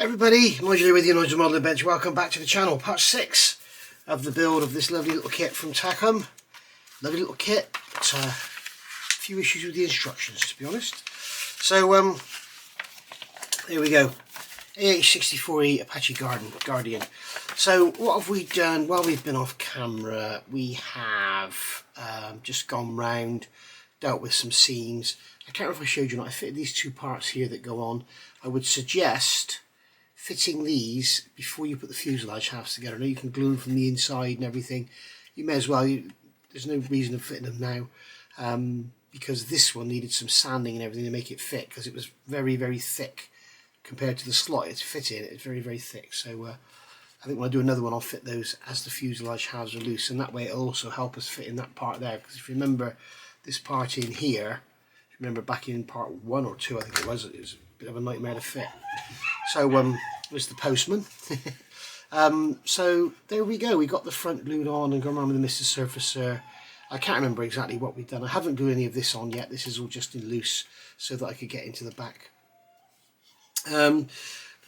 Everybody, Nigel with you, Nigel Modeling Bench. Welcome back to the channel. Part 6 of the build of this lovely little kit from Takom. Lovely little kit, but a few issues with the instructions, to be honest. So, here we go. AH-64E Apache Guardian. So, what have we done while we've been off camera? We have just gone round, dealt with some seams. I can't remember if I showed you or not. I fitted these two parts here that go on. I would suggest fitting these before you put the fuselage halves together. I know you can glue them from the inside and everything. You may as well. There's no reason of fitting them now, because this one needed some sanding and everything to make it fit, because it was very, very thick compared to the slot it's fit in. It's very, very thick. So I think when I do another one, I'll fit those as the fuselage halves are loose, and that way it'll also help us fit in that part there. Because if you remember this part in here, remember back in part 1 or 2, I think it was a bit of a nightmare to fit. So was the postman. So there we go. We got the front glued on and gone around with the Mr. Surfacer. I can't remember exactly what we've done. I haven't glued any of this on yet. This is all just in loose so that I could get into the back.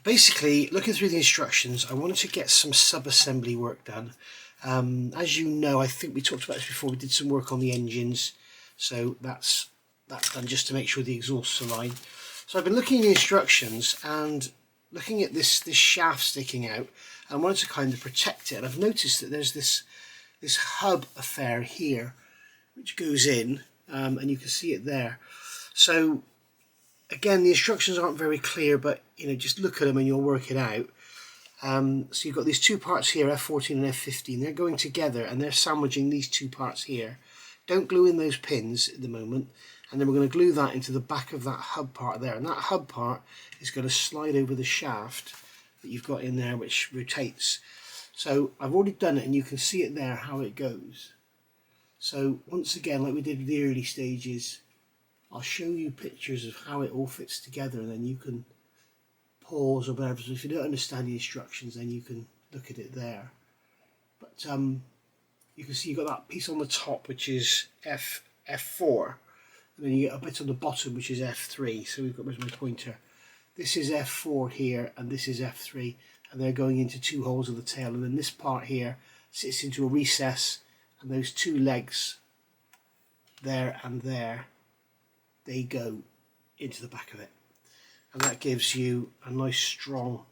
Basically, looking through the instructions, I wanted to get some sub-assembly work done. As you know, I think we talked about this before, we did some work on the engines. So that's done just to make sure the exhausts align. So I've been looking at the instructions and looking at this shaft sticking out, and I wanted to kind of protect it. And I've noticed that there's this hub affair here which goes in, and you can see it there. So again, the instructions aren't very clear, but you know, just look at them and you'll work it out. So you've got these two parts here, F14 and F15. They're going together and they're sandwiching these two parts here. Don't glue in those pins at the moment, and then we're going to glue that into the back of that hub part there, and that hub part is going to slide over the shaft that you've got in there, which rotates. So I've already done it and you can see it there how it goes. So once again, like we did with the early stages, I'll show you pictures of how it all fits together, and then you can pause or whatever. So if you don't understand the instructions, then you can look at it there. But you can see you've got that piece on the top which is F4, and then you get a bit on the bottom which is F3. So we've got, where's my pointer? This is F4 here and this is F3, and they're going into two holes of the tail, and then this part here sits into a recess, and those two legs there and there, they go into the back of it, and that gives you a nice strong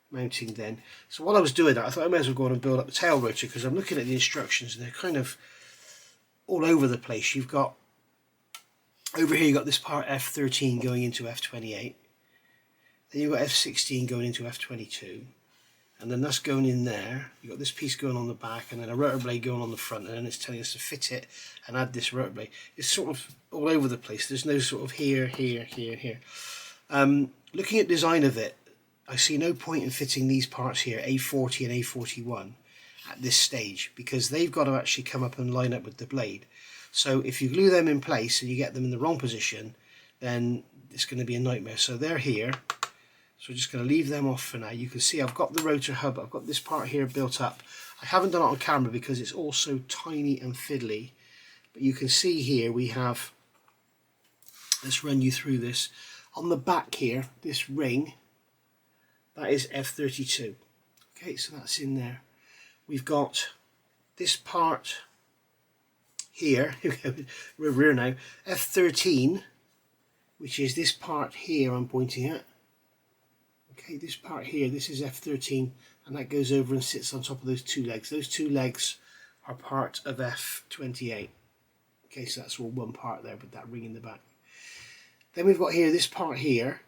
mounting then. So while I was doing that, I thought I may as well go on and build up the tail rotor, because I'm looking at the instructions and they're kind of all over the place. You've got over here, you've got this part F13 going into F28, then you've got F16 going into F22, and then that's going in there. You've got this piece going on the back, and then a rotor blade going on the front, and then it's telling us to fit it and add this rotor blade. It's sort of all over the place. There's no sort of here. Looking at design of it, I see no point in fitting these parts here, A40 and A41, at this stage, because they've got to actually come up and line up with the blade. So if you glue them in place and you get them in the wrong position, then it's going to be a nightmare. So they're here. So we're just going to leave them off for now. You can see I've got the rotor hub, I've got this part here built up. I haven't done it on camera because it's all so tiny and fiddly. But you can see here we have, let's run you through this. On the back here, this ring, that is F32. Okay, so that's in there. We've got this part here, we're rear now, F13, which is this part here I'm pointing at. Okay, this part here, this is F13, and that goes over and sits on top of those two legs. Those two legs are part of F28. Okay, so that's all one part there with that ring in the back. Then we've got here this part here,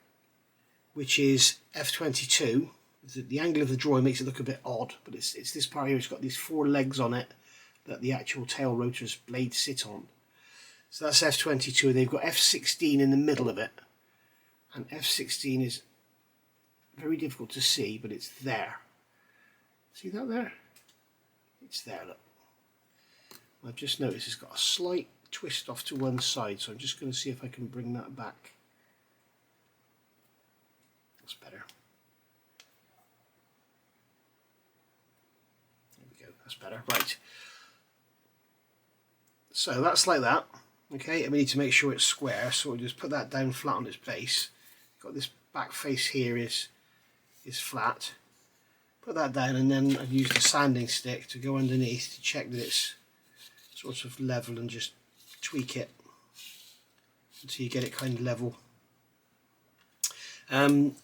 which is F22. The angle of the drawing makes it look a bit odd, but it's this part here. It's got these four legs on it that the actual tail rotor's blades sit on. So that's F22, and they've got F16 in the middle of it. And F16 is very difficult to see, but it's there. See that there? It's there, look. I've just noticed it's got a slight twist off to one side, so I'm just going to see if I can bring that back. That's better. There we go, that's better. Right. So that's like that. Okay, and we need to make sure it's square, so we'll just put that down flat on its base. Got this back face here is is flat. Put that down, and then I've used the sanding stick to go underneath to check that it's sort of level, and just tweak it until you get it kind of level. And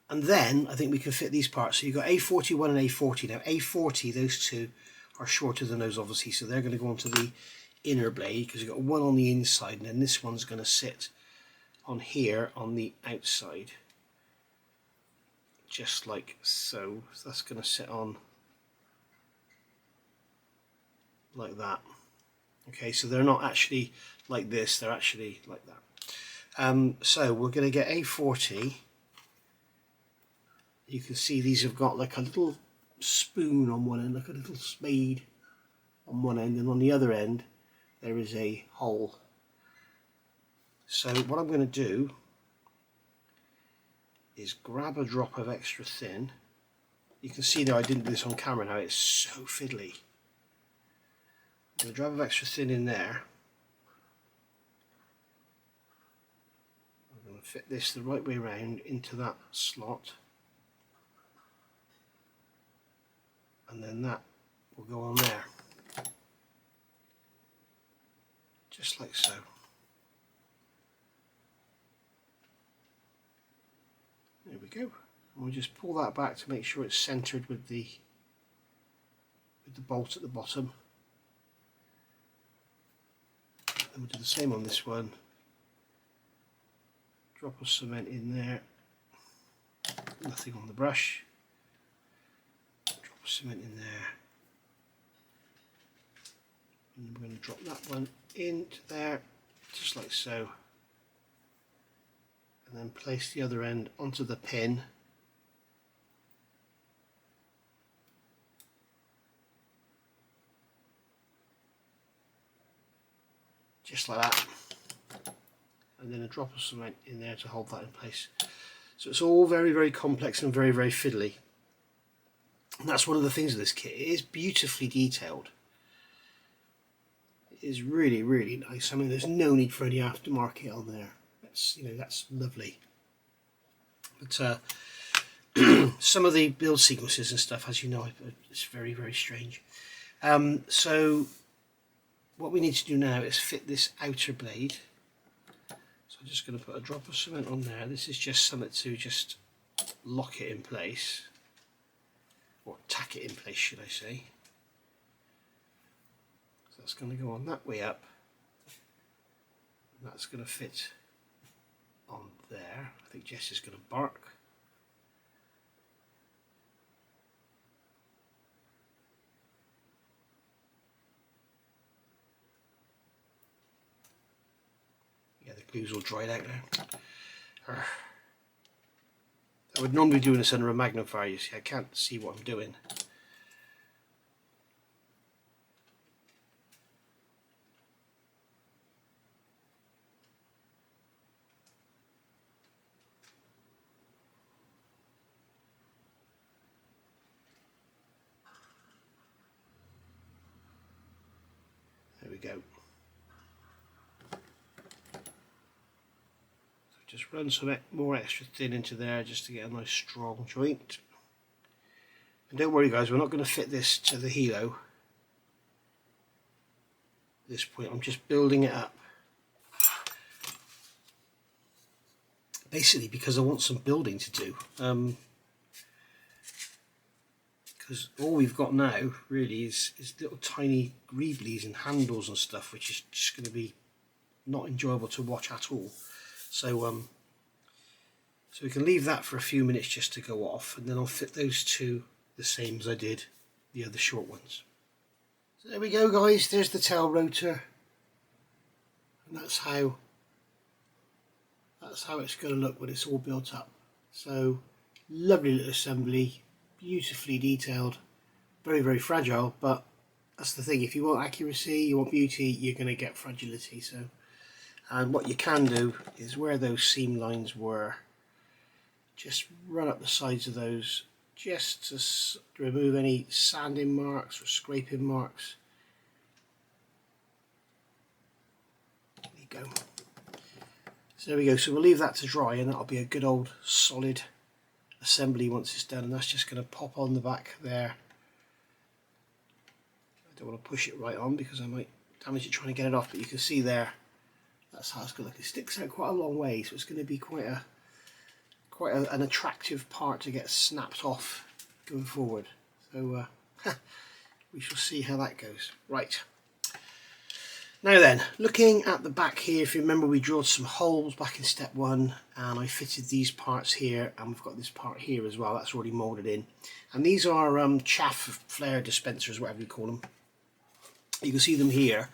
then I think we can fit these parts. So you've got A41 and A40. Now A40, those two are shorter than those obviously, so they're going to go onto the inner blade, because you've got one on the inside, and then this one's going to sit on here on the outside, just like so. So that's going to sit on like that. Okay, so they're not actually like this, they're actually like that. So we're going to get A40. You can see these have got like a little spoon on one end, like a little spade on one end, and on the other end there is a hole. So what I'm going to do is grab a drop of extra thin. You can see there I didn't do this on camera now, it's so fiddly. I'm going to drop of extra thin in there. I'm going to fit this the right way round into that slot, and then that will go on there, just like so. There we go. And we'll just pull that back to make sure it's centered with the bolt at the bottom. And we'll do the same on this one. Drop of cement in there. Nothing on the brush. Drop of cement in there. And we're going to drop that one into there, just like so. And then place the other end onto the pin. Just like that. And then a drop of cement in there to hold that in place. So it's all very, very complex and very, very fiddly. And that's one of the things of this kit. It is beautifully detailed. It is really, really nice. I mean, there's no need for any aftermarket on there. That's, you know, that's lovely. But some of the build sequences and stuff, as you know, it's very, very strange. So what we need to do now is fit this outer blade. So I'm just going to put a drop of cement on there. This is just something to just lock it in place, or tack it in place, should I say. So that's going to go on that way up. And that's going to fit on there. I think Jess is going to bark. Yeah, the glue's all dried out now. I would normally do this under a magnifier, you see, I can't see what I'm doing. There we go. Just run some more extra thin into there just to get a nice strong joint. And don't worry guys, we're not going to fit this to the helo at this point. I'm just building it up. Basically because I want some building to do. Because all we've got now really is little tiny greeblies and handles and stuff, which is just going to be not enjoyable to watch at all. So we can leave that for a few minutes just to go off, and then I'll fit those two the same as I did the other short ones. So there we go guys, there's the tail rotor, and that's how it's going to look when it's all built up. So lovely little assembly, beautifully detailed, very, very fragile, but that's the thing, if you want accuracy, you want beauty, you're going to get fragility. So, and what you can do is where those seam lines were, just run up the sides of those just to remove any sanding marks or scraping marks. There you go. So there we go, so we'll leave that to dry, and that'll be a good old solid assembly once it's done, and that's just going to pop on the back there. I don't want to push it right on because I might damage it trying to get it off, but you can see there, that's how it's going to look. It sticks out quite a long way, so it's going to be quite an attractive part to get snapped off going forward. So we shall see how that goes. Right. Now then, looking at the back here, if you remember, we drilled some holes back in step 1, and I fitted these parts here, and we've got this part here as well, that's already moulded in. And these are chaff flare dispensers, whatever you call them. You can see them here.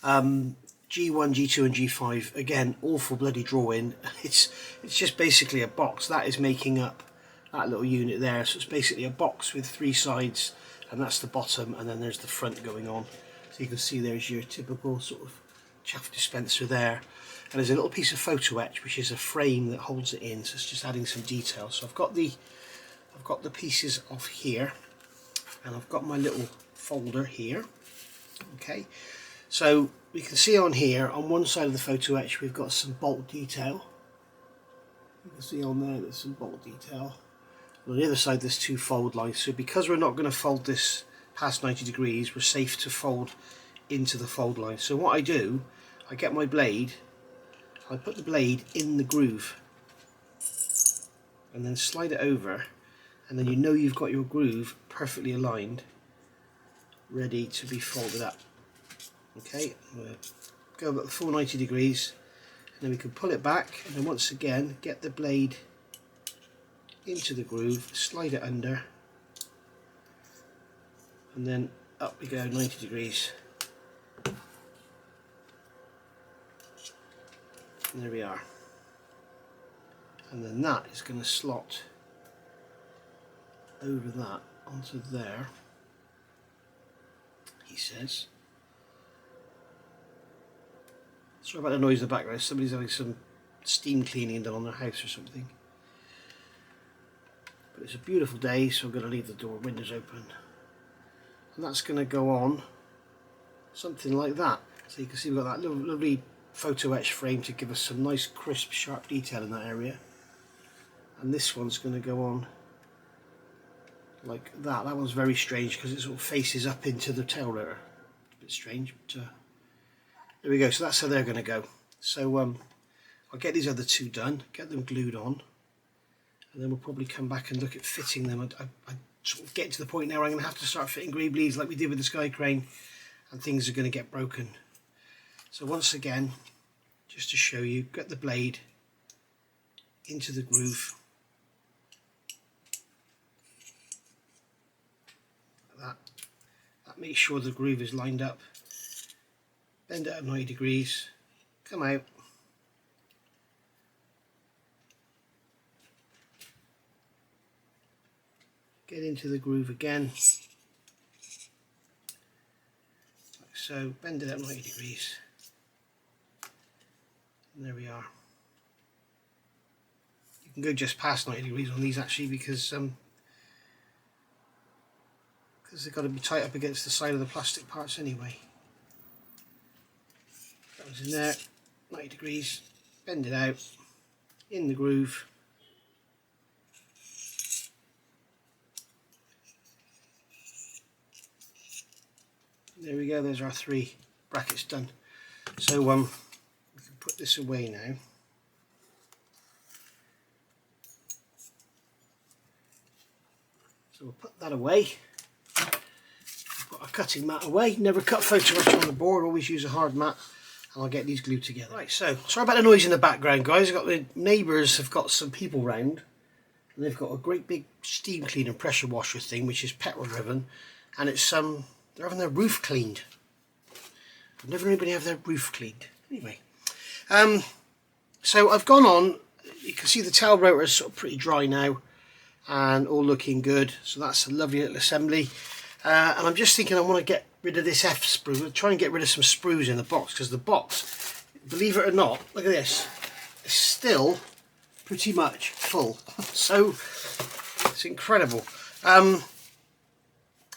G1, G2 and G5, again, awful bloody drawing. It's just basically a box. That is making up that little unit there. So it's basically a box with 3 sides, and that's the bottom, and then there's the front going on. So you can see there's your typical sort of chaff dispenser there, and there's a little piece of Photo-etch, which is a frame that holds it in. So it's just adding some detail. So I've got the pieces off here, and I've got my little folder here. Okay, so we can see on here, on one side of the Photo-etch, we've got some bolt detail. You can see on there there's some bolt detail. And on the other side there's 2 fold lines. So because we're not going to fold this past 90 degrees, we're safe to fold into the fold line. So what I do, I get my blade, I put the blade in the groove, and then slide it over, and then you know you've got your groove perfectly aligned, ready to be folded up. Okay, we'll go about the full 90 degrees, and then we can pull it back, and then once again get the blade into the groove, slide it under, and then up we go 90 degrees. And there we are. And then that is going to slot over that onto there, he says. Sorry about the noise in the background, somebody's having some steam cleaning done on their house or something. But it's a beautiful day, so I'm going to leave the windows open. And that's going to go on something like that. So you can see we've got that lovely Photo-etch frame to give us some nice crisp sharp detail in that area. And this one's going to go on like that. That one's very strange because it sort of faces up into the tail rotor. It's a bit strange, but there we go. So that's how they're going to go. So I'll get these other 2 done, get them glued on, and then we'll probably come back and look at fitting them. I sort of getting to the point now where I'm going to have to start fitting grey bleeds like we did with the sky crane, and things are going to get broken. So once again, just to show you, get the blade into the groove like that. That makes sure the groove is lined up. Bend it at 90 degrees, come out, get into the groove again, like so, bend it at 90 degrees, and there we are. You can go just past 90 degrees on these actually, because they've got to be tight up against the side of the plastic parts anyway. That was in there, 90 degrees, bend it out, in the groove. There we go, there's our 3 brackets done. So we can put this away now. So we'll put that away. Put our cutting mat away. Never cut Photo-etch on the board, always use a hard mat. And I'll get these glued together. Right, so sorry about the noise in the background, guys. I've got the neighbours have got some people round, and they've got a great big steam cleaner pressure washer thing, which is petrol driven, and it's they're having their roof cleaned. I've never had anybody have their roof cleaned. Anyway, so I've gone on. You can see the tail rotor is sort of pretty dry now, and all looking good. So that's a lovely little assembly. And I'm just thinking I want to get rid of this F sprue. I'll try and get rid of some sprues in the box, because the box, believe it or not, look at this, it's still pretty much full. So it's incredible.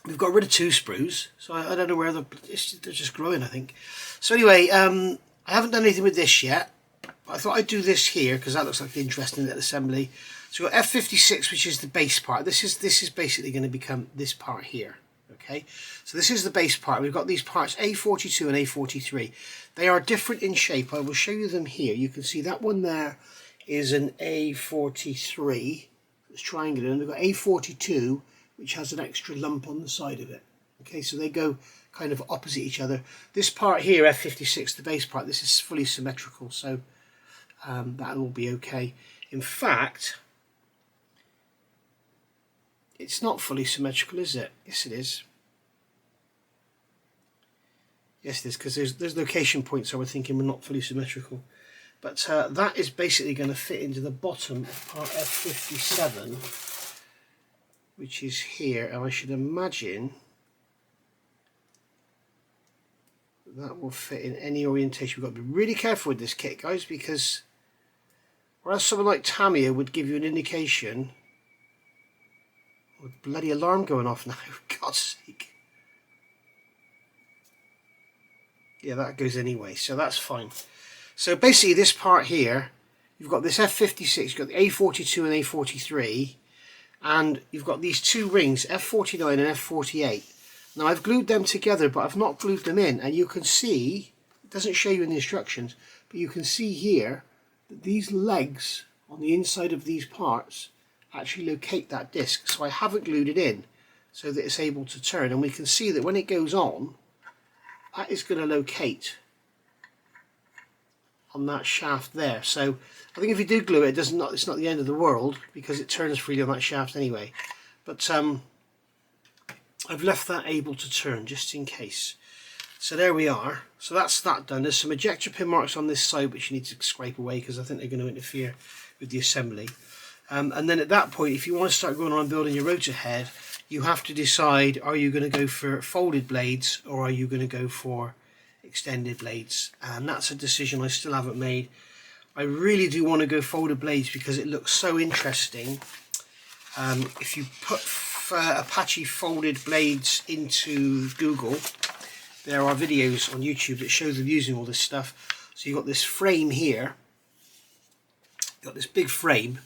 We've got rid of 2 sprues, so I don't know where they're just growing, I think. So anyway, I haven't done anything with this yet, but I thought I'd do this here because that looks like an interesting little assembly. So we've got F56, which is the base part. This is basically going to become this part here. Okay, so this is the base part. We've got these parts A42 and A43. They are different in shape. I will show you them here. You can see that one there is an A43. It's triangular, and we've got A42, which has an extra lump on the side of it. Okay, so they go kind of opposite each other. This part here, F56, the base part, this is fully symmetrical, so that'll all be okay. In fact, it's not fully symmetrical, is it? Yes, it is. Yes, it is, because there's location points, so we're thinking we're not fully symmetrical. But that is basically going to fit into the bottom of part F57, which is here, and I should imagine that will fit in any orientation. We've got to be really careful with this kit, guys, because whereas someone like Tamiya would give you an indication. Oh, bloody alarm going off now, for God's sake. Yeah, that goes anyway, so that's fine. So basically this part here, you've got this F56, you've got the A42 and A43, and you've got these two rings, F49 and F48. Now I've glued them together, but I've not glued them in, and you can see, it doesn't show you in the instructions, but you can see here that these legs on the inside of these parts actually locate that disc. So I haven't glued it in so that it's able to turn, and we can see that when it goes on, that is going to locate on that shaft there. So I think if you do glue it, it's not the end of the world, because it turns freely on that shaft anyway. But I've left that able to turn just in case. So there we are. So that's that done. There's some ejector pin marks on this side which you need to scrape away, because I think they're going to interfere with the assembly. And then at that point, if you want to start going on and building your rotor head, you have to decide, are you going to go for folded blades or are you going to go for extended blades? And that's a decision I still haven't made. I really do want to go folded blades because it looks so interesting. If you put Apache folded blades into Google, there are videos on YouTube that show them using all this stuff. So you've got this frame here, you've got this big frame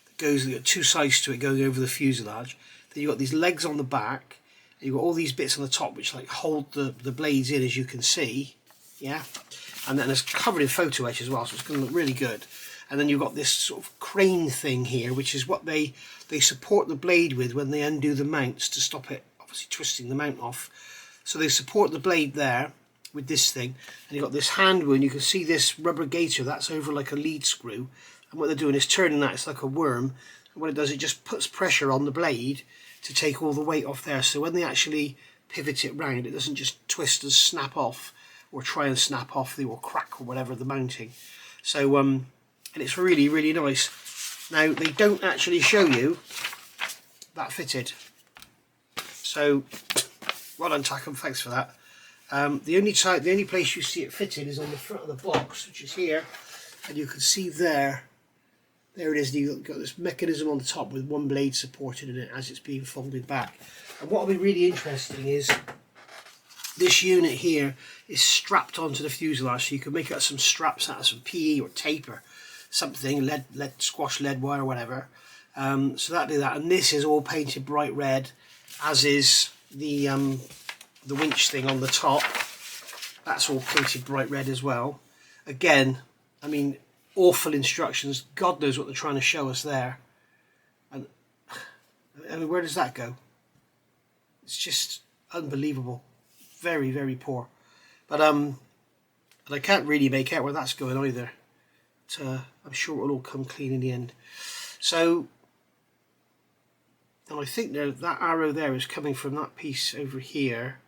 that goes, you've got two sides to it going over the fuselage. Then you've got these legs on the back, and you've got all these bits on the top which like hold the blades in, as you can see. Yeah, and then it's covered in Photo-etch as well, so it's going to look really good. And then you've got this sort of crane thing here, which is what they support the blade with when they undo the mounts to stop it obviously twisting the mount off. So they support the blade there with this thing, and you've got this hand wheel, and you can see this rubber gaiter that's over like a lead screw, and what they're doing is turning that. It's like a worm, and what it does, it just puts pressure on the blade to take all the weight off there, so when they actually pivot it round, it doesn't just twist and snap off, or try and snap off or crack or whatever the mounting. So and it's really, really nice. Now they don't actually show you that fitted, so well done Takom, thanks for that. The only place you see it fitted is on the front of the box, which is here, and you can see there it is. You've got this mechanism on the top with one blade supported in it as it's being folded back. And what will be really interesting is this unit here is strapped onto the fuselage, so you can make out some straps out of some PE or tape or something, squash lead wire or whatever. So that'd be that, and this is all painted bright red, as is the winch thing on the top. That's all painted bright red as well. Again, I mean, awful instructions. God knows what they're trying to show us there. And I mean, where does that go? It's just unbelievable. Very, very poor. But I can't really make out where that's going either. But, I'm sure it'll all come clean in the end. So, and I think that arrow there is coming from that piece over here.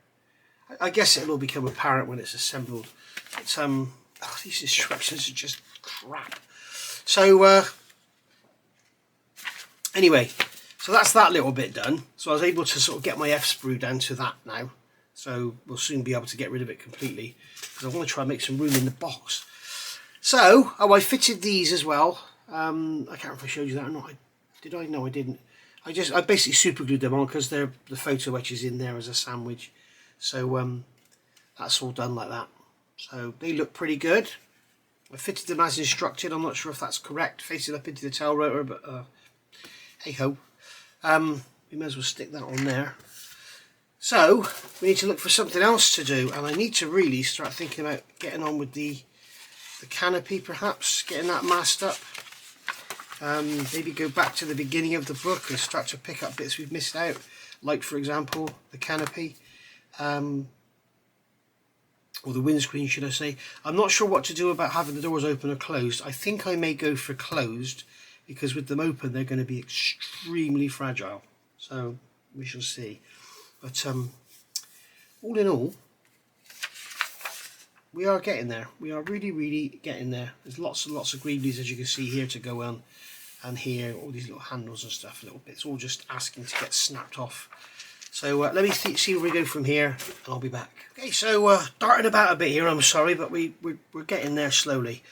I guess it'll all become apparent when it's assembled. But these instructions are just crap. So anyway, so that's that little bit done. So I was able to sort of get my F sprue down to that now. So we'll soon be able to get rid of it completely, because I want to try and make some room in the box. So, I fitted these as well. I can't remember if I showed you that or not. Did I? No, I didn't. I basically super glued them on because the Photo-etch is in there as a sandwich. So that's all done like that. So they look pretty good. I fitted them as instructed. I'm not sure if that's correct, facing up into the tail rotor, but hey ho. We may as well stick that on there. So we need to look for something else to do, and I need to really start thinking about getting on with the canopy, perhaps getting that masked up. Maybe go back to the beginning of the book and start to pick up bits we've missed out, like for example the canopy, or the windscreen should I say. I'm not sure what to do about having the doors open or closed. I think I may go for closed, because with them open they're going to be extremely fragile, so we shall see. But all in all, we are getting there. We are really getting there. There's lots and lots of greeblies, as you can see here, to go on, and here all these little handles and stuff, little bits, all just asking to get snapped off. So let me see where we go from here, and I'll be back. Okay, so darting about a bit here, I'm sorry, but we're getting there slowly.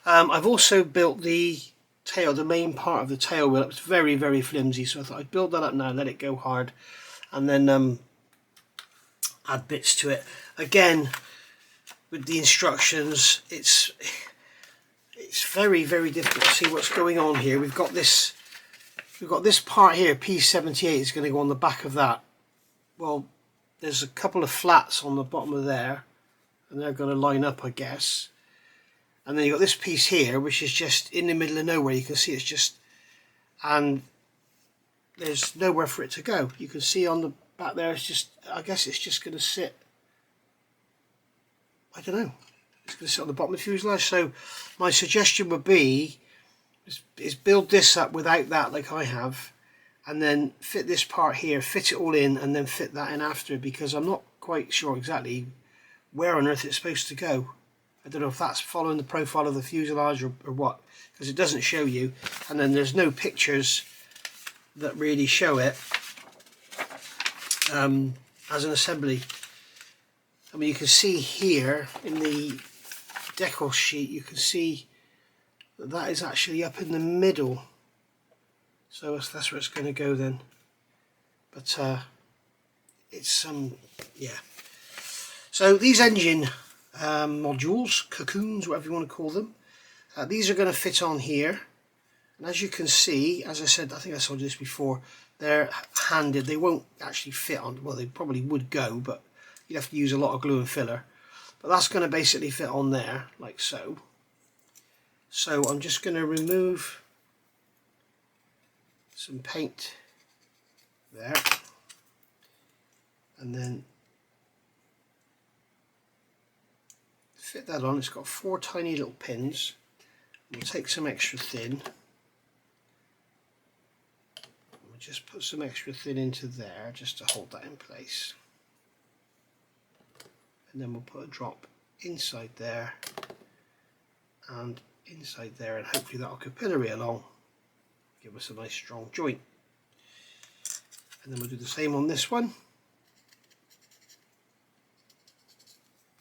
I've also built the tail, the main part of the tail wheel. It's very flimsy, so I thought I'd build that up now, let it go hard, and then add bits to it. Again, with the instructions, it's very difficult to see what's going on here. We've got this part here, P78, is going to go on the back of that. Well, there's a couple of flats on the bottom of there, and they're going to line up, I guess. And then you've got this piece here, which is just in the middle of nowhere. You can see it's just, and there's nowhere for it to go. You can see on the back there, it's just, I guess it's just going to sit, I don't know, it's going to sit on the bottom of the fuselage. So my suggestion would be is build this up without that, like I have, and then fit this part here, fit it all in, and then fit that in after, because I'm not quite sure exactly where on earth it's supposed to go. I don't know if that's following the profile of the fuselage or what, because it doesn't show you, and then there's no pictures that really show it as an assembly. I mean, you can see here in the decal sheet, you can see that that is actually up in the middle, so that's where it's going to go then. But it's yeah. So these engine modules, cocoons, whatever you want to call them, these are going to fit on here, and as you can see, as I said, I think I told you this before, they're handed. They won't actually fit on, well, they probably would go, but you'd have to use a lot of glue and filler. But that's going to basically fit on there, like so. So I'm just going to remove some paint there, and then fit that on. It's got 4 tiny little pins. We'll take some extra thin. We'll just put some extra thin into there just to hold that in place. And then we'll put a drop inside there and inside there, and hopefully that'll capillary along, give us a nice strong joint. And then we'll do the same on this one.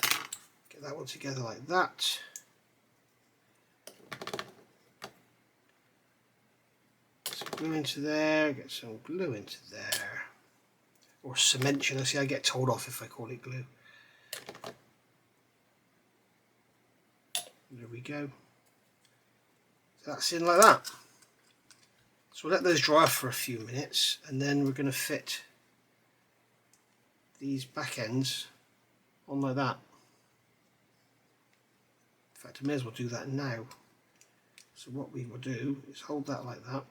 Get that one together like that. Some glue into there, get some glue into there. Or cement, should I say. I get told off if I call it glue. There we go. So that's in like that. So we'll let those dry off for a few minutes, and then we're going to fit these back ends on like that. In fact, I may as well do that now. So what we will do is hold that like that.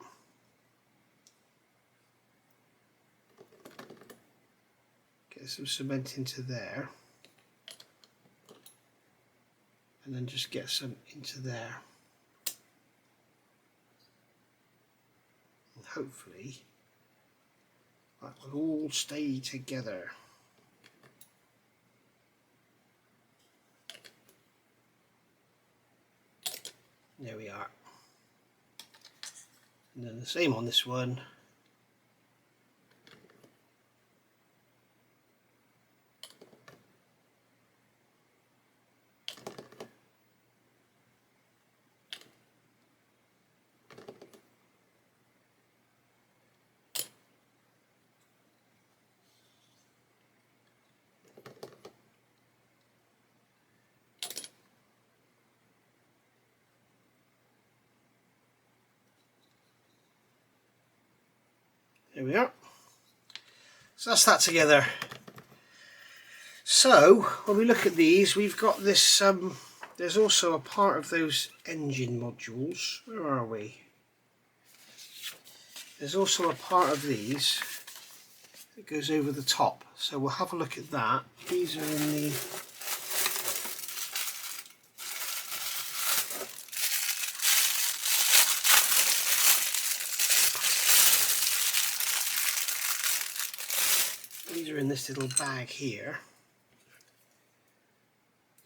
Get some cement into there. And then just get some into there. And hopefully that will all stay together. There we are. And then the same on this one. There we are. So that's that together. So when we look at these, we've got this, there's also a part of those engine modules. Where are we? There's also a part of these that goes over the top. So we'll have a look at that. These are in the... These are in this little bag here.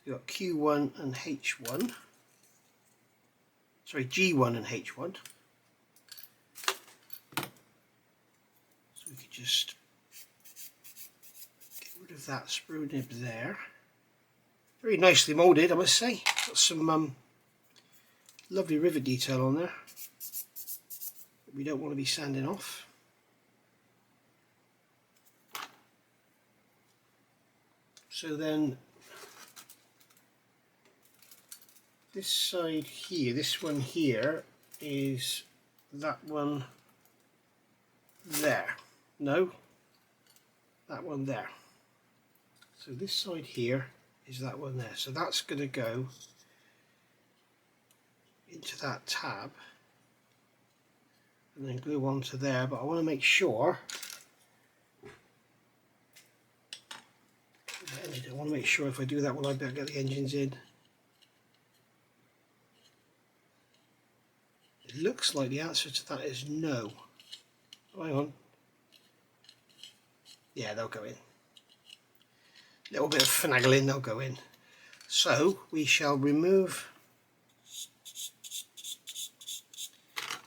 We've got Q1 and H1. Sorry, G1 and H1. So we could just get rid of that sprue nib there. Very nicely moulded, I must say. Got some lovely rivet detail on there that we don't want to be sanding off. So then this side here, this one here is that one there. No, that one there. So this side here is that one there. So that's going to go into that tab and then glue onto there. But I want to make sure, I want to make sure if I do that, will I be able to get the engines in? It looks like the answer to that is no. Oh, hang on. Yeah, they'll go in. A little bit of finagling, they'll go in. So we shall remove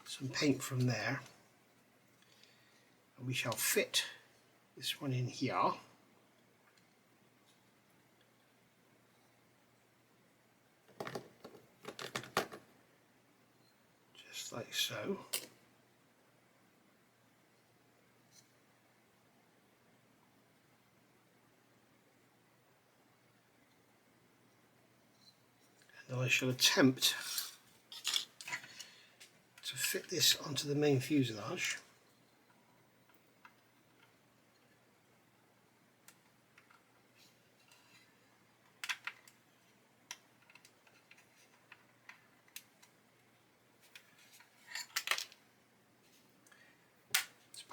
some paint from there, and we shall fit this one in here. Just like so. And I shall attempt to fit this onto the main fuselage.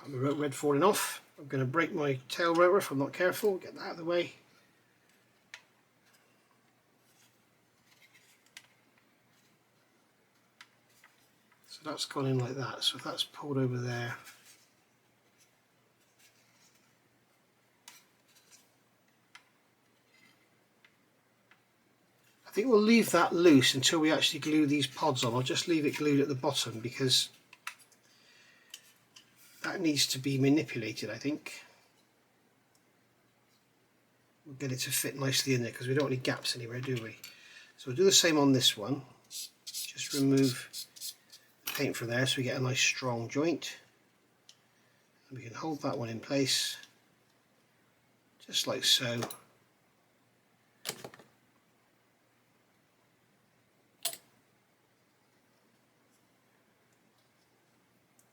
My rotor red falling off. I'm going to break my tail rotor if I'm not careful. Get that out of the way. So that's gone in like that. So if that's pulled over there, I think we'll leave that loose until we actually glue these pods on. I'll just leave it glued at the bottom because that needs to be manipulated, I think. We'll get it to fit nicely in there because we don't want any gaps anywhere, do we? So we'll do the same on this one. Just remove the paint from there so we get a nice strong joint. And we can hold that one in place, just like so.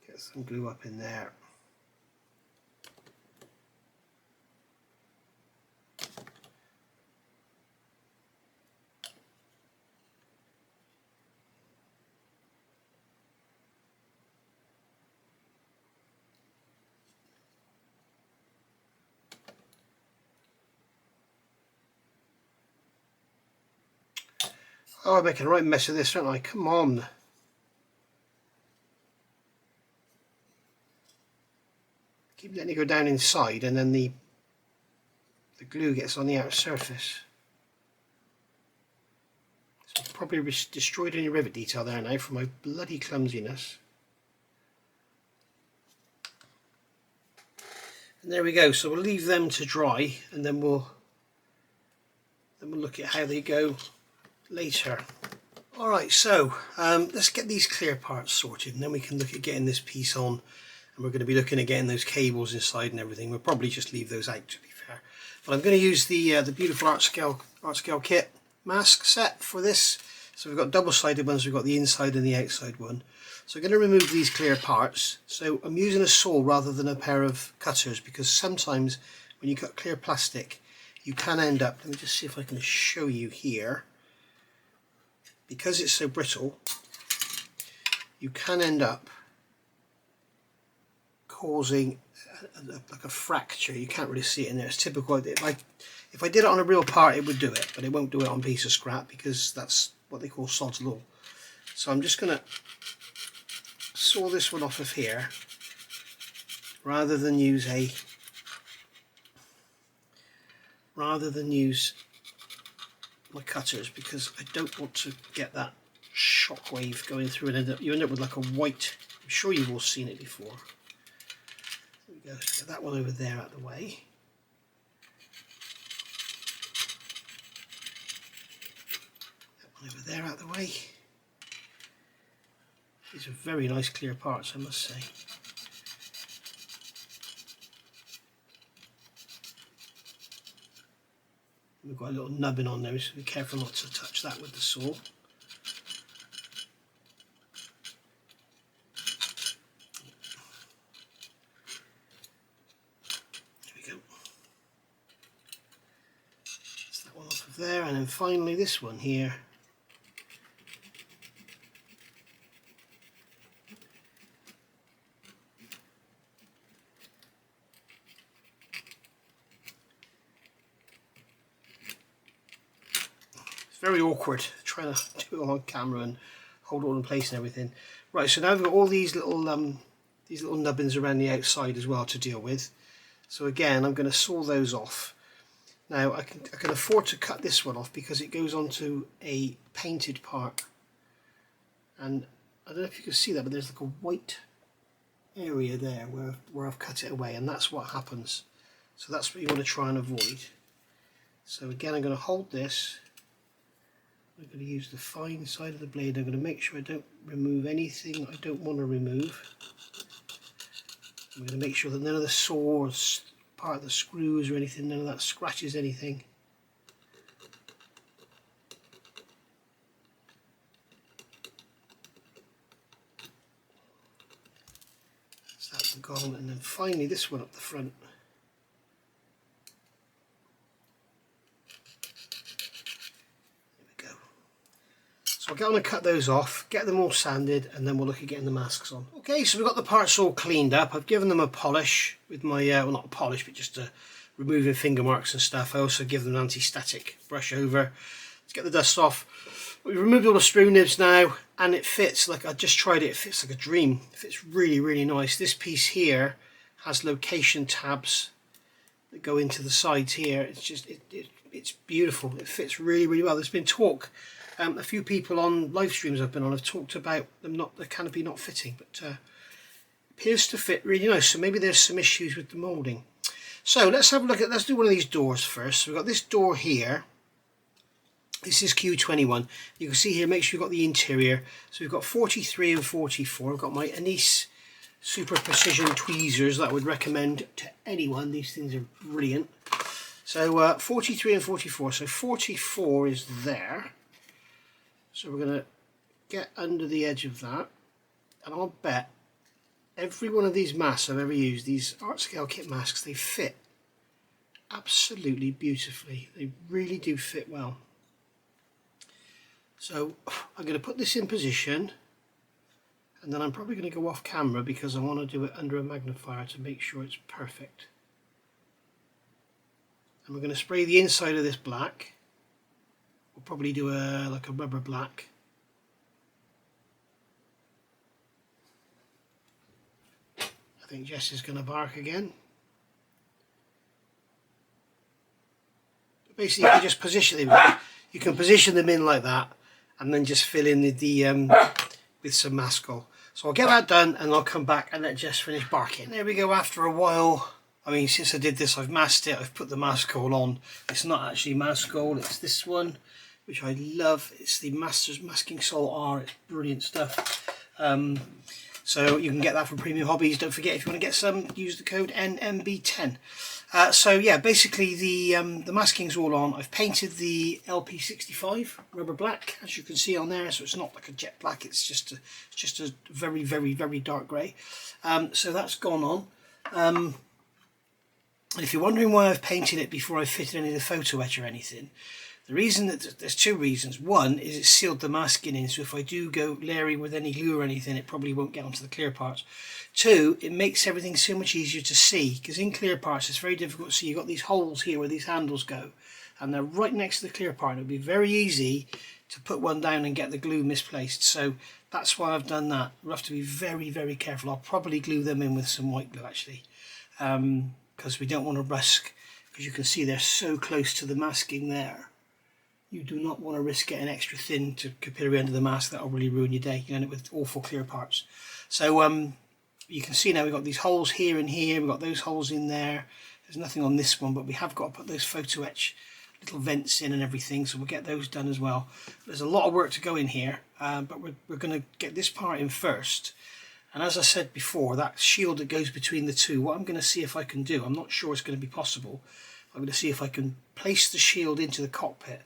Get some glue up in there. Oh, I'm making a right mess of this, aren't I? Come on. Keep letting it go down inside and then the glue gets on the outer surface. So I've probably destroyed any rivet detail there now from my bloody clumsiness. And there we go. So we'll leave them to dry and then we'll look at how they go later. Alright, so let's get these clear parts sorted and then we can look at getting this piece on, and we're going to be looking at getting those cables inside and everything. We'll probably just leave those out, to be fair. But I'm going to use the beautiful art scale kit mask set for this. So we've got double-sided ones, we've got the inside and the outside one. So I'm going to remove these clear parts. So I'm using a saw rather than a pair of cutters, because sometimes when you cut clear plastic you can end up, let me just see if I can show you here, because it's so brittle you can end up causing like a fracture. You can't really see it in there. It's typical. If I did it on a real part it would do it, but it won't do it on a piece of scrap because that's what they call sod's law. So I'm just going to saw this one off of here rather than use my cutters, because I don't want to get that shock wave going through and you end up with like a white, I'm sure you've all seen it before. There we go, so get that one over there out of the way. That one over there out of the way. These are very nice clear parts, I must say. We've got a little nubbin on there, so be careful not to touch that with the saw. There we go. That's that one off of there, and then finally this one here. Very awkward trying to do it on camera and hold it all in place and everything. Right, so now I've got all these little nubbins around the outside as well to deal with. So again, I'm going to saw those off. Now I can afford to cut this one off because it goes onto a painted part, and I don't know if you can see that, but there's like a white area there where I've cut it away, and that's what happens. So that's what you want to try and avoid. So again, I'm going to hold this. I'm going to use the fine side of the blade. I'm going to make sure I don't remove anything I don't want to remove. I'm going to make sure that none of the saws, part of the screws or anything, none of that scratches anything. So that's gone, and then finally this one up the front. So I'm going to cut those off, get them all sanded, and then we'll look at getting the masks on. Okay, so we've got the parts all cleaned up. I've given them a polish with my, well, not a polish, but just removing finger marks and stuff. I also give them an anti-static brush over. Let's get the dust off. We've removed all the screw nibs now, and it fits like, I just tried it, it fits like a dream. It fits really, really nice. This piece here has location tabs that go into the sides here. It's just, it's beautiful. It fits really, really well. There's been talk. A few people on live streams I've been on have talked about the canopy not fitting, but appears to fit really nice. So maybe there's some issues with the moulding. So let's have a look at, let's do one of these doors first. So we've got this door here. This is Q21. You can see here, make sure you've got the interior. So we've got 43 and 44. I've got my Anise Super Precision tweezers that I would recommend to anyone. These things are brilliant. So 43 and 44. So 44 is there. So we're going to get under the edge of that, and I'll bet every one of these masks I've ever used, these art scale kit masks, they fit absolutely beautifully. They really do fit well. So I'm going to put this in position, and then I'm probably going to go off camera because I want to do it under a magnifier to make sure it's perfect. And we're going to spray the inside of this black. We'll probably do like a rubber black. I think Jess is going to bark again. But basically, you can just position them. You can position them in like that, and then just fill in with some mascol. So I'll get that done, and I'll come back and let Jess finish barking. There we go. After a while, I mean, since I did this, I've masked it. I've put the mascol on. It's not actually mascol. It's this one, which I love. It's the Masters Masking Sol R. It's brilliant stuff. So you can get that from Premium Hobbies. Don't forget, if you want to get some, use the code NMB10. So yeah, basically the masking's all on. I've painted the LP65 rubber black, as you can see on there. So it's not like a jet black. It's just a very, very, very dark grey. So that's gone on. And if you're wondering why I've painted it before I fitted any of the photo etch or anything, the reason that there's two reasons. One is it sealed the masking in, so if I do go leery with any glue or anything, it probably won't get onto the clear parts. Two, it makes everything so much easier to see, because in clear parts it's very difficult to see. You've got these holes here where these handles go, and they're right next to the clear part. It would be very easy to put one down and get the glue misplaced. So that's why I've done that. We'll have to be very, very careful. I'll probably glue them in with some white glue actually, because we don't want to risk, because you can see they're so close to the masking there. You do not want to risk getting extra thin to capillary under the mask. That will really ruin your day. You end up with awful clear parts. So you can see now we've got these holes here and here. We've got those holes in there. There's nothing on this one, but we have got to put those photo etch little vents in and everything. So we'll get those done as well. There's a lot of work to go in here, but we're going to get this part in first. And as I said before, that shield that goes between the two, what I'm going to see if I can do, I'm not sure it's going to be possible. I'm going to see if I can place the shield into the cockpit,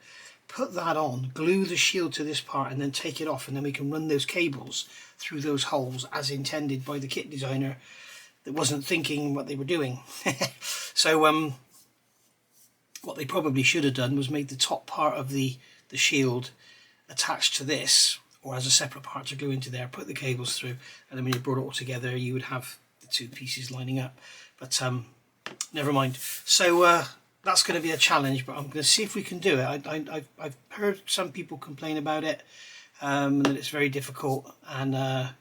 put that on, glue the shield to this part, and then take it off, and then we can run those cables through those holes as intended by the kit designer that wasn't thinking what they were doing. So what they probably should have done was made the top part of the shield attached to this, or as a separate part to glue into there, put the cables through, and then when you brought it all together you would have the two pieces lining up. But never mind. So that's going to be a challenge, but I'm going to see if we can do it. I've heard some people complain about it, and that it's very difficult, and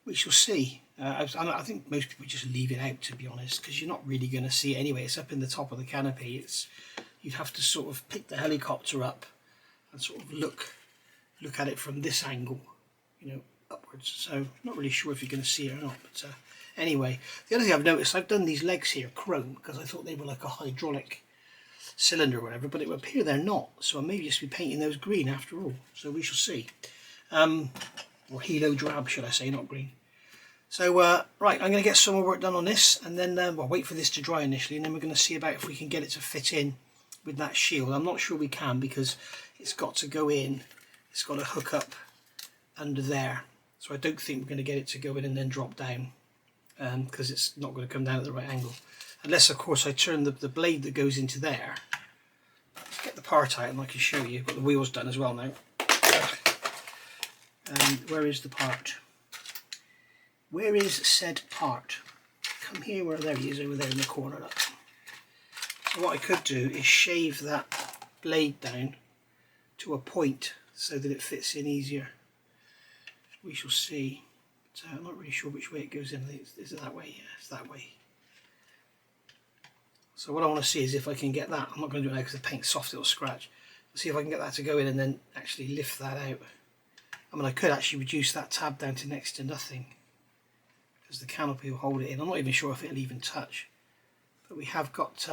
we shall see. I think most people just leave it out, to be honest, because you're not really going to see it anyway. It's up in the top of the canopy. You'd have to sort of pick the helicopter up and sort of look at it from this angle, you know, upwards. So not really sure if you're going to see it or not, but anyway, the other thing I've noticed, I've done these legs here chrome because I thought they were like a hydraulic cylinder or whatever, but it would appear they're not, so I may just be painting those green after all, so we shall see. Or helo drab, should I say, not green. So right, I'm going to get some more work done on this, and then well, wait for this to dry initially, and then we're going to see about if we can get it to fit in with that shield. I'm not sure we can, because it's got to go in, it's got to hook up under there, so I don't think we're going to get it to go in and then drop down, because it's not going to come down at the right angle, unless of course I turn the blade that goes into there. Let's get the part out and I can show you. Got the wheels done as well now. And where is the part? Where is said part? Come here, where there he is, over there in the corner. Look. So what I could do is shave that blade down to a point so that it fits in easier. We shall see. So I'm not really sure which way it goes in. Is it that way? Yeah, it's that way. So what I want to see is if I can get that. I'm not going to do it now because the paint's soft, it'll scratch. Let's see if I can get that to go in and then actually lift that out. I mean, I could actually reduce that tab down to next to nothing, because the canopy will hold it in. I'm not even sure if it'll even touch. But we have got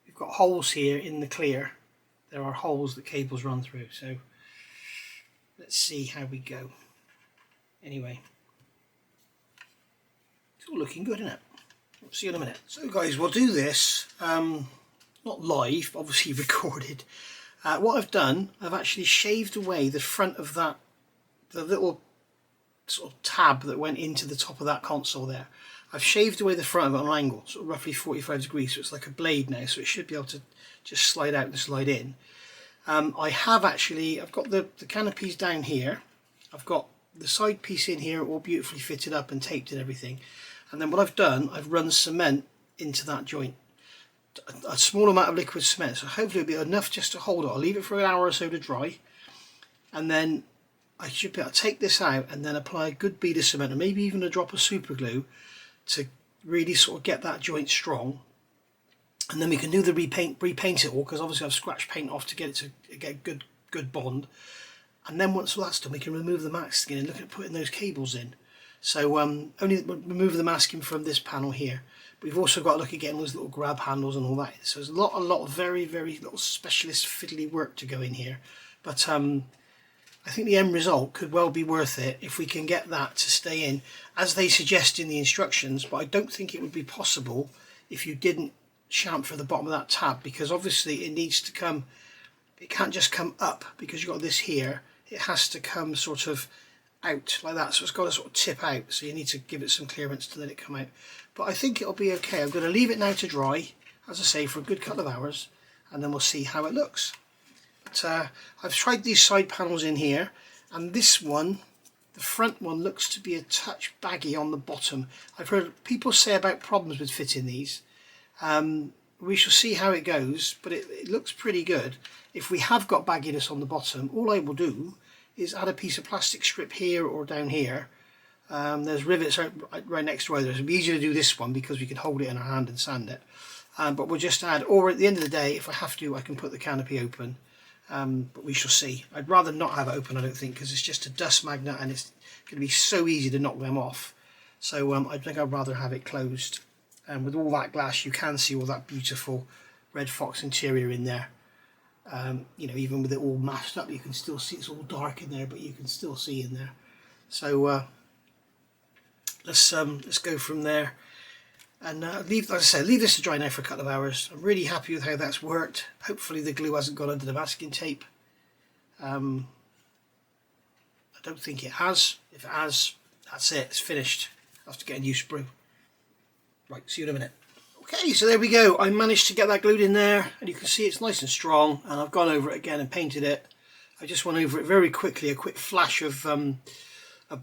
we've got holes here in the clear. There are holes that cables run through. So let's see how we go. Anyway, it's all looking good, isn't it? We'll see you in a minute. So guys, we'll do this, not live, obviously recorded. What I've done, I've actually shaved away the front of that, the little sort of tab that went into the top of that console there. I've shaved away the front of it on an angle, sort of roughly 45 degrees, so it's like a blade now, so it should be able to just slide out and slide in. I have actually, I've got the canopies down here, I've got the side piece in here all beautifully fitted up and taped and everything, and then what I've done, I've run cement into that joint, a small amount of liquid cement, so hopefully it'll be enough just to hold it. I'll leave it for an hour or so to dry, and then I should be able to take this out and then apply a good bead of cement, and maybe even a drop of super glue to really sort of get that joint strong. And then we can do the repaint it all, because obviously I've scratched paint off to get it to get good bond. And then once all that's done, we can remove the masking and look at putting those cables in. So only remove the masking from this panel here. We've also got to look at getting those little grab handles and all that. So there's a lot of very, very little specialist fiddly work to go in here. But I think the end result could well be worth it if we can get that to stay in as they suggest in the instructions, but I don't think it would be possible if you didn't chamfer the bottom of that tab, because obviously it needs to come, it can't just come up because you've got this here, it has to come sort of out like that, so it's got to sort of tip out, so you need to give it some clearance to let it come out. But I think it'll be okay. I'm going to leave it now to dry, as I say, for a good couple of hours, and then we'll see how it looks. But I've tried these side panels in here, and this one, the front one, looks to be a touch baggy on the bottom. I've heard people say about problems with fitting these. We shall see how it goes, but it looks pretty good. If we have got bagginess on the bottom, all I will do is add a piece of plastic strip here or down here. There's rivets right next to others. It'll be easier to do this one because we can hold it in our hand and sand it. But we'll just add, or at the end of the day, if I have to, I can put the canopy open. But we shall see. I'd rather not have it open, I don't think, because it's just a dust magnet and it's going to be so easy to knock them off. So I think I'd rather have it closed. And with all that glass, you can see all that beautiful red fox interior in there. You know, even with it all mashed up, you can still see it's all dark in there, but you can still see in there. So let's go from there, and leave, like I said, leave this to dry now for a couple of hours. I'm really happy with how that's worked. Hopefully the glue hasn't gone under the masking tape. I don't think it has. If it has, that's it. It's finished. I have to get a new sprue. Right, see you in a minute. Okay, so there we go. I managed to get that glued in there, and you can see it's nice and strong, and I've gone over it again and painted it. I just went over it very quickly, a quick flash of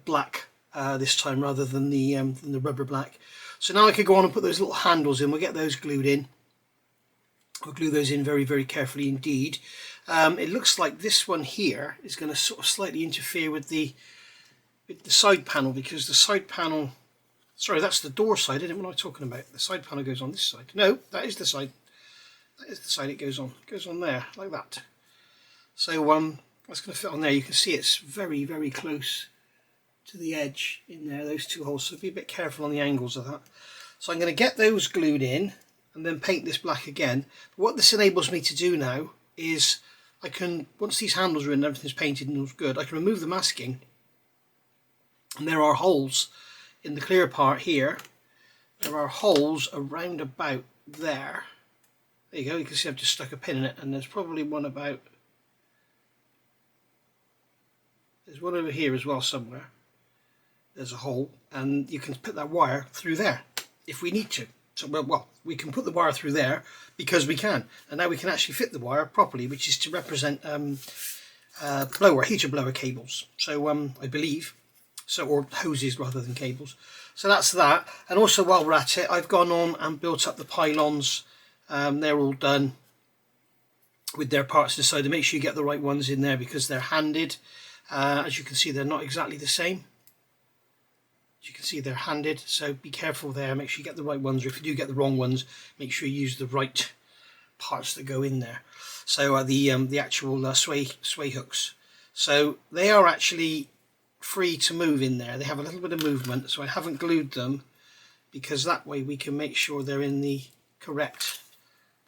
black this time rather than the rubber black. So now I could go on and put those little handles in. We'll get those glued in. We'll glue those in very, very carefully indeed. It looks like this one here is going to sort of slightly interfere with the side panel, because the side panel, sorry, that's the door side, isn't it? What am I talking about? The side panel goes on this side. No, that is the side. That is the side it goes on. It goes on there, like that. So that's going to fit on there. You can see it's very, very close to the edge in there, those two holes. So be a bit careful on the angles of that. So I'm going to get those glued in and then paint this black again. What this enables me to do now is I can, once these handles are in and everything's painted and looks good, I can remove the masking. And there are holes in the clear part here. There are holes around about there. There you go, you can see I've just stuck a pin in it, and there's probably one about, there's one over here as well somewhere. There's a hole, and you can put that wire through there if we need to. So well, we can put the wire through there because we can, and now we can actually fit the wire properly, which is to represent heater blower cables. So I believe, so, or hoses rather than cables. So that's that. And also, while we're at it, I've gone on and built up the pylons. They're all done with their parts inside. To make sure you get the right ones in there because they're handed. As you can see, they're not exactly the same. As you can see, they're handed, so be careful there. Make sure you get the right ones, or if you do get the wrong ones, make sure you use the right parts that go in there. So the actual sway hooks. So they are actually free to move in there. They have a little bit of movement, so I haven't glued them because that way we can make sure they're in the correct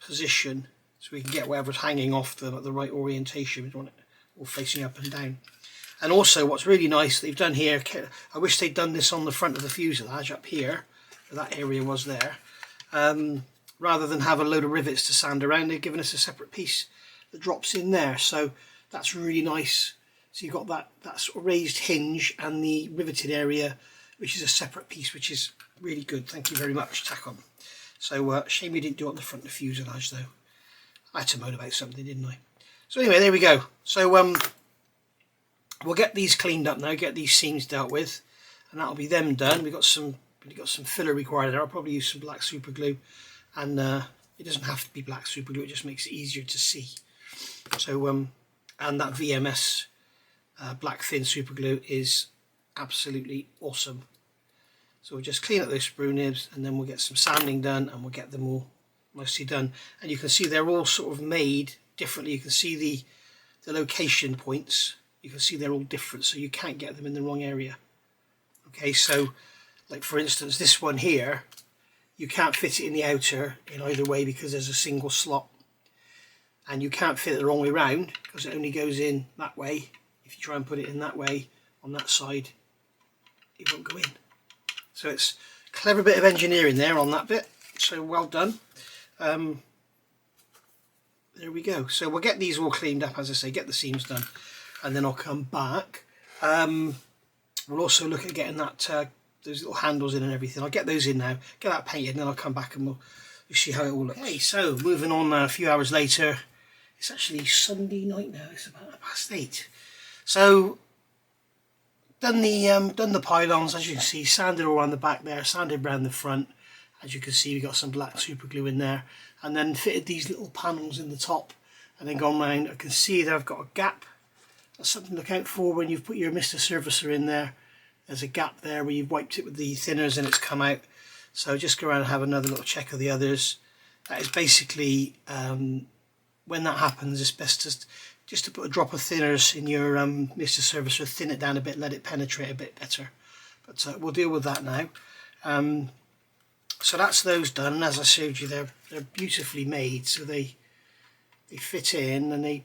position, so we can get whatever's hanging off them at the right orientation. We don't want it all facing up and down. And also what's really nice they've done here, I wish they'd done this on the front of the fuselage up here, where that area was there, rather than have a load of rivets to sand around. They've given us a separate piece that drops in there, so that's really nice. So you've got that sort of raised hinge and the riveted area, which is a separate piece, which is really good. Thank you very much, Takom. So shame you didn't do it on the front of the fuselage though. I had to moan about something, didn't I? So anyway, there we go. So we'll get these cleaned up now, get these seams dealt with, and that'll be them done. We've got some filler required there. I'll probably use some black super glue, and it doesn't have to be black super glue, it just makes it easier to see. So and that VMS black thin super glue is absolutely awesome. So we'll just clean up those sprue nibs, and then we'll get some sanding done, and we'll get them all nicely done. And you can see they're all sort of made differently. You can see the location points. You can see they're all different, so you can't get them in the wrong area. Okay, so like for instance this one here, you can't fit it in the outer in either way because there's a single slot, and you can't fit it the wrong way round because it only goes in that way. if you try and put it in that way on that side, it won't go in. So it's a clever bit of engineering there on that bit, so well done. There we go. So we'll get these all cleaned up, as I say, get the seams done, and then I'll come back. We'll also look at getting that those little handles in and everything. I'll get those in now, get that painted, and then I'll come back and we'll see how it all looks. Okay, so moving on a few hours later. It's actually Sunday night now, it's about 8:30. So done the pylons, as you can see, sanded all around the back there, sanded around the front. As you can see, we got some black super glue in there, and then fitted these little panels in the top, and then gone round. I can see that I've got a gap. That's something to look out for when you've put your Mr. Servicer in there. There's a gap there where you've wiped it with the thinners and it's come out. So just go around and have another little check of the others. That is basically, when that happens, it's best just to put a drop of thinners in your Mr. Servicer, thin it down a bit, let it penetrate a bit better. But we'll deal with that now. So that's those done, and as I showed you, they're beautifully made, so they fit in and they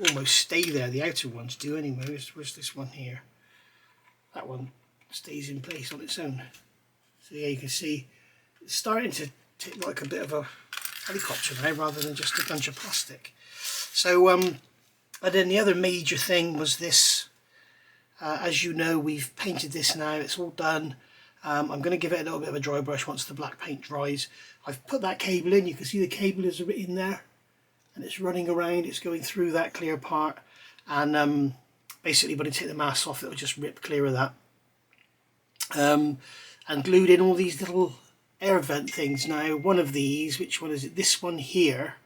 almost stay there. The outer ones do anyway. Where's this one here? That one stays in place on its own. So yeah, you can see it's starting to take like a bit of a helicopter now rather than just a bunch of plastic. So and then the other major thing was this. As you know, we've painted this now, it's all done. I'm going to give it a little bit of a dry brush once the black paint dries. I've put that cable in, you can see the cable is in there and it's running around, it's going through that clear part, and basically when I take the mask off it'll just rip clear of that. And glued in all these little air vent things. Now one of these, which one is it? This one here,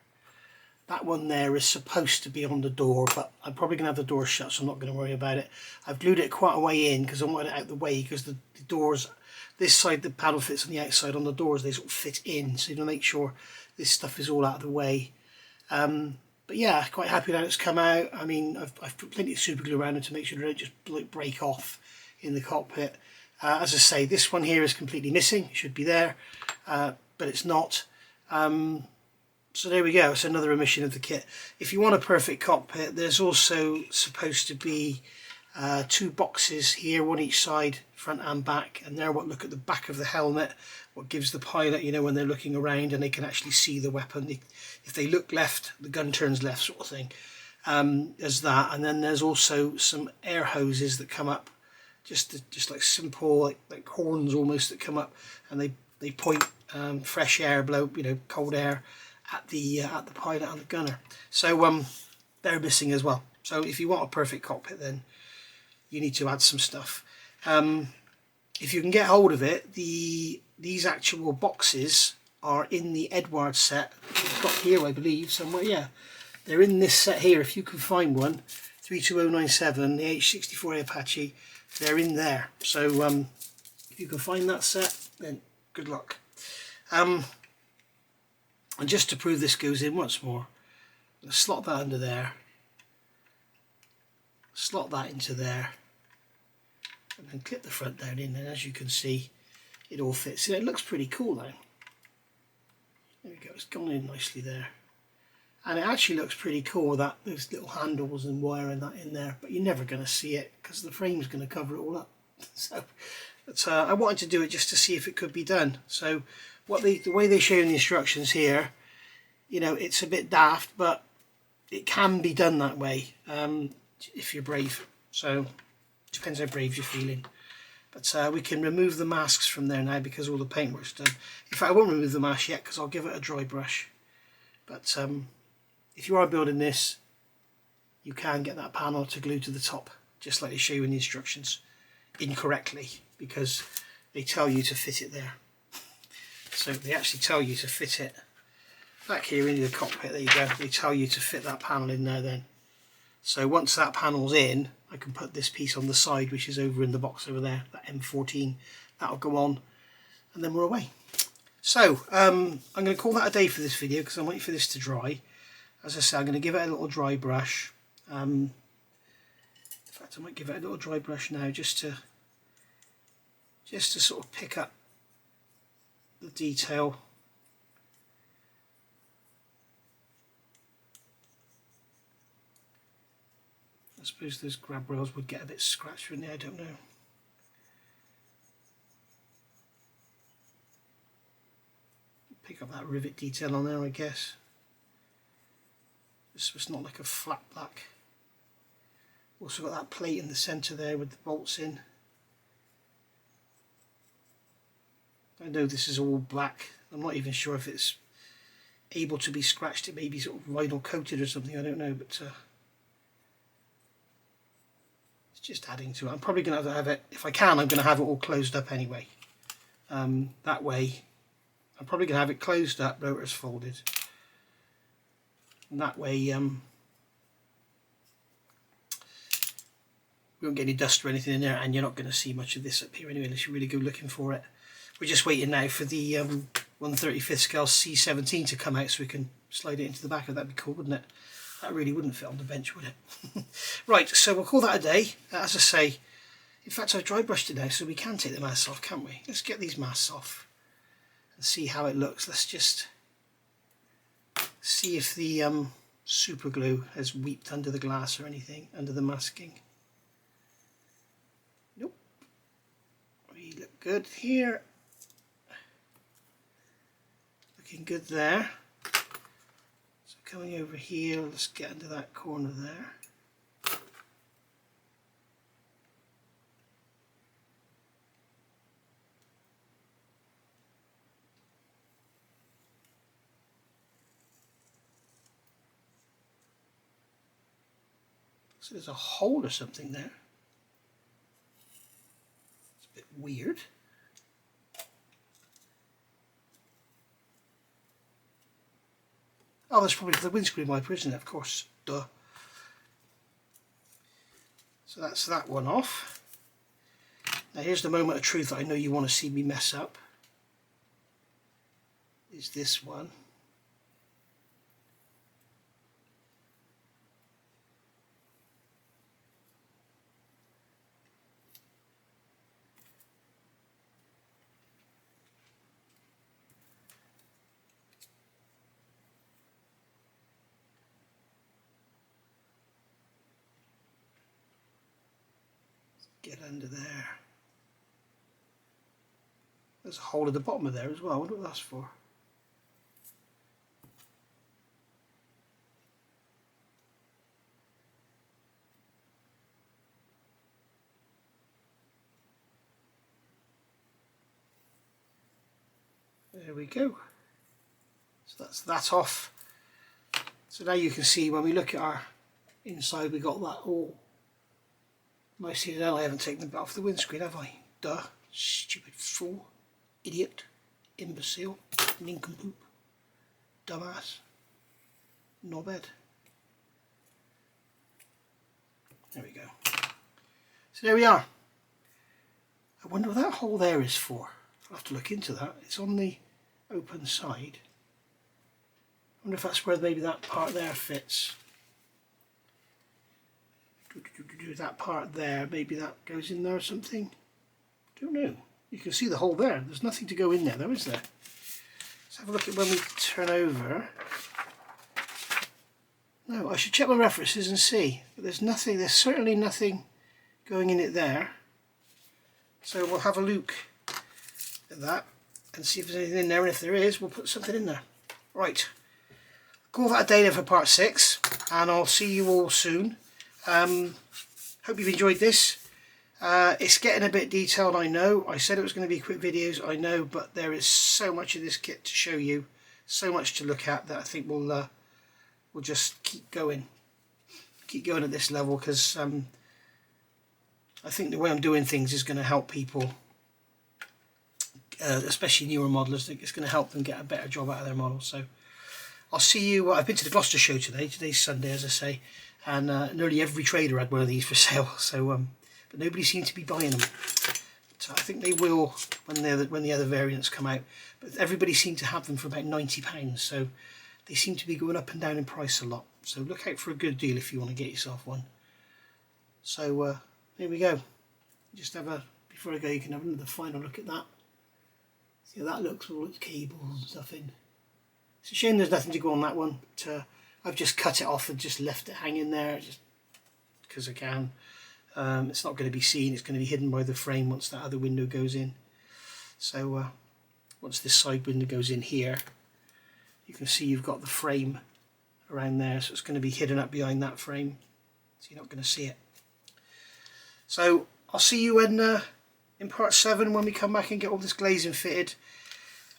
that one there is supposed to be on the door, but I'm probably going to have the door shut, so I'm not going to worry about it. I've glued it quite a way in because I want it out of the way, because the doors, this side the panel fits on the outside, on the doors they sort of fit in, so to make sure this stuff is all out of the way. But yeah, quite happy that it's come out. I mean, I've put plenty of super glue around it to make sure they don't just break off in the cockpit. As I say, this one here is completely missing. It should be there, but it's not. So there we go, it's another omission of the kit. If you want a perfect cockpit, there's also supposed to be 2 boxes here, one each side, front and back, and they're what look at the back of the helmet, what gives the pilot, you know, when they're looking around and they can actually see the weapon. If they look left, the gun turns left, sort of thing. There's that, and then there's also some air hoses that come up, just like simple, like horns almost, that come up, and they point fresh air, blow, you know, cold air at the pilot and the gunner. So they're missing as well. So if you want a perfect cockpit, then you need to add some stuff. If you can get hold of it, these actual boxes are in the Edward set. It's got here, I believe, somewhere. Yeah, they're in this set here. If you can find one, 32097, the AH-64E Apache, they're in there. So if you can find that set, then good luck. And just to prove this goes in once more, I'm going to slot that under there, slot that into there, and then clip the front down in, and as you can see, it all fits. It looks pretty cool now. There we go, it's gone in nicely there. And it actually looks pretty cool with that, those little handles and wire and that in there, but you're never going to see it because the frame's going to cover it all up. So but, I wanted to do it just to see if it could be done. So the way they show in the instructions here, you know, it's a bit daft, but it can be done that way if you're brave. So depends how brave you're feeling. But we can remove the masks from there now because all the paintwork's done. In fact, I won't remove the mask yet because I'll give it a dry brush. But if you are building this, you can get that panel to glue to the top, just like they show you in the instructions, incorrectly, because they tell you to fit it there. So they actually tell you to fit it back here into the cockpit. There you go, they tell you to fit that panel in there then. So once that panel's in, I can put this piece on the side, which is over in the box over there, that M14, that'll go on, and then we're away. So I'm going to call that a day for this video because I'm waiting for this to dry. As I say, I'm going to give it a little dry brush. In fact, I might give it a little dry brush now just to sort of pick up the detail. I suppose those grab rails would get a bit scratched, wouldn't they? I don't know. Pick up that rivet detail on there, I guess. It's not like a flat black. Also got that plate in the centre there with the bolts in. I know this is all black. I'm not even sure if it's able to be scratched. It may be sort of vinyl coated or something, I don't know, but it's just adding to it. I'm probably going to have it, if I can, I'm going to have it all closed up anyway. That way, I'm probably going to have it closed up, rotors folded. And that way, we won't get any dust or anything in there, and you're not going to see much of this up here anyway, unless you really go looking for it. We're just waiting now for the 1/35th scale C17 to come out so we can slide it into the back of that. That'd be cool, wouldn't it? That really wouldn't fit on the bench, would it? Right, so we'll call that a day. As I say, in fact, I've dry brushed it now, so we can take the masks off, can't we? Let's get these masks off and see how it looks. Let's just see if the super glue has weeped under the glass or anything, under the masking. Nope. We look good here. Looking good there. So coming over here, let's get into that corner there. So there's a hole or something there. It's a bit weird. Oh, that's probably the windscreen wiper, isn't it? Of course, duh. So that's that one off. Now here's the moment of truth that I know you want to see me mess up. Is this one. Get under there. There's a hole at the bottom of there as well. I wonder what that's for. There we go. So that's that off. So now you can see when we look at our inside, we got that all nicely done. I haven't taken the bit off the windscreen, have I? Duh. Stupid fool. Idiot. Imbecile. Nincompoop. Dumbass. Knobhead. There we go. So there we are. I wonder what that hole there is for. I'll have to look into that. It's on the open side. I wonder if that's where maybe that part there fits. That part there, maybe that goes in there or something. Don't know. You can see the hole there. There's nothing to go in there though, is there? Let's have a look at when we turn over. No, I should check my references and see. But there's nothing, there's certainly nothing going in it there. So we'll have a look at that and see if there's anything in there, and if there is, we'll put something in there. Right. Call that a day there for part 6, and I'll see you all soon. Hope you've enjoyed this. It's getting a bit detailed, I know. I said it was going to be quick videos, I know, but there is so much of this kit to show you, so much to look at, that I think we'll just keep going at this level, because I think the way I'm doing things is going to help people, especially newer modelers. I think it's going to help them get a better job out of their models. So I'll see you. I've been to the Gloucester show today. Today's Sunday, as I say, and nearly every trader had one of these for sale. So, but nobody seemed to be buying them. So I think they will when the other variants come out. But everybody seemed to have them for about £90. So they seem to be going up and down in price a lot. So look out for a good deal if you want to get yourself one. So here we go. Just have a, before I go, you can have another final look at that. See how that looks with all its cables and stuff in. It's a shame there's nothing to go on that one, but I've just cut it off and just left it hanging there. Just because I can. It's not going to be seen, it's going to be hidden by the frame once that other window goes in. So once this side window goes in here, you can see you've got the frame around there, so it's going to be hidden up behind that frame, so you're not going to see it. So I'll see you in part 7 when we come back and get all this glazing fitted.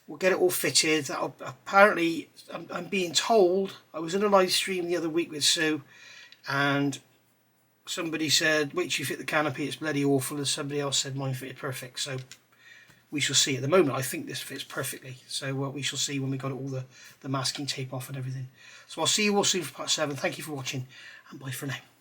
We'll get it all fitted. That'll, apparently, I'm being told, I was in a live stream the other week with Sue, and somebody said, wait till you fit the canopy, it's bloody awful, and somebody else said mine fitted perfect. So we shall see. At the moment I think this fits perfectly, so we shall see when we got all the masking tape off and everything. So I'll see you all soon for part 7. Thank you for watching, and bye for now.